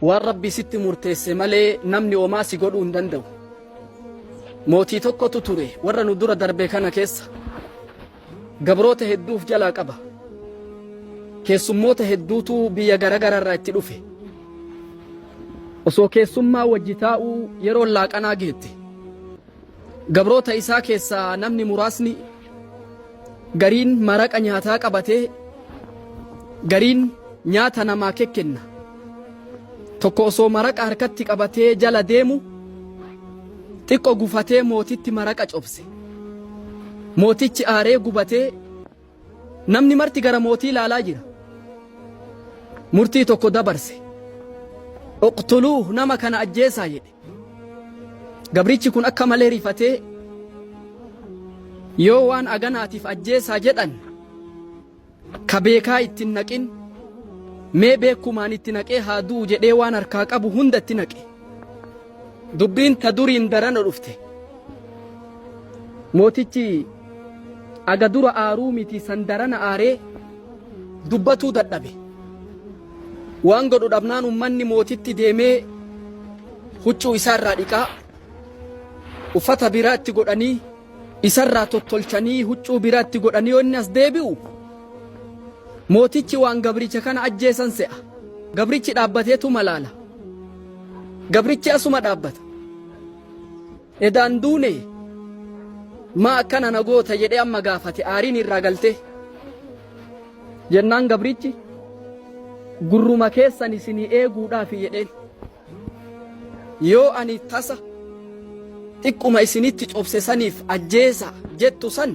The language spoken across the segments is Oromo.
waan rabbi sitti murteesse malee namni homaa si godhuu hin danda'u. Mootii tokkotu ture warra nu dura darbe kana keessa gabroota hedduuf jalaa qaba. Keessummoota hedduutu biyya garagaraa irraa itti dhufe. Osoo keessummaa wajji taa'uu yeroo laaqanaa geette. Gabroota isaa keessaa namni muraasni gariin maraqa nyaataa qabatee gariin nyaata namaa kenna. Tokko osoo maraqa harkatti qabatee jala deemu xiqqoo gufatee mootitti maraqa cobse. Mootichi aaree gubatee namni marti gara mootii ilaalaa jira. Murtii tokko dabarse. Uqtuluu nama kana ajjeesaa jedhe. Gabrichi kun akka malee rifatee yoo waan aganaatiif ajjeesaa jedhan ka beekaa ittiin naqin mee beekumaan itti naqee haa du'u jedhee waan harkaa qabu hunda itti naqe. Dubbiin ta duriin darana dhufte. Mootichi aga dura aaruu miti san darana aaree dubbatuu dadhabe. Waan godhu dhabnaan ummanni mootitti deemee huccuu isaarraa dhiqaa uffata biraatti godhanii isarraa tottolchanii huccuu biraatti godhanii yoo inni as deebi'u mootichi waan gabricha kana ajjeesan se'a. Gabrichi dhaabbateetu malaala. Gabrichi asuma dhaabbata. Edaan duune maa akkana na goota jedhee amma gaafate aariin irraa galte. Jennaan gabrichi gurruma keessan isinii eeguudhaaf jedheen yoo ani tasa xiqquma isinitti cobse saniif ajjeesa jettu san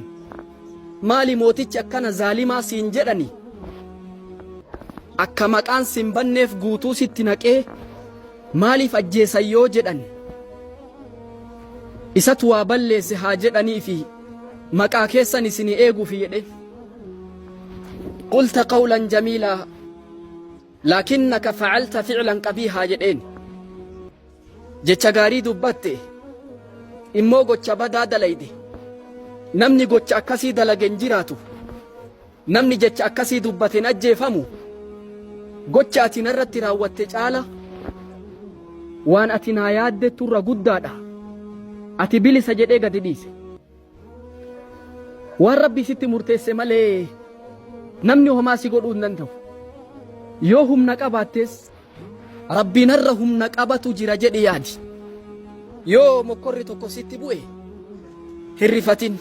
maali mootichi akkana zaalimaa siin jedhani akka maqaan sin banneef guutuu sitti naqee maaliif ajjeesan yoo jedhan isatu waa balleesse haa jedhanii fi maqaa keessan isinii eeguuf jedhe. Qulta qawlan jamiilaa لكنك فعلت فعلا قبيحا jedheen jecha gaarii dubbatte immoo gocha badaa dalayde. Namni gocha akkasii dalagen jiraatu namni jecha akkasii dubbateen ajjeefamu gocha ati narratti raawwatte caala waan ati naa yaadde turra guddaadha. Ati bilisa jedhee gadi dhiise. Waan rabbi sitti murteesse malee namni homaa si godhuu hin danda'u. Yoo humna qabaattes rabbiin irra humna qabatu jira jedhi yaadi. Yoo mokkorri tokko sitti bu'e hin rifatin.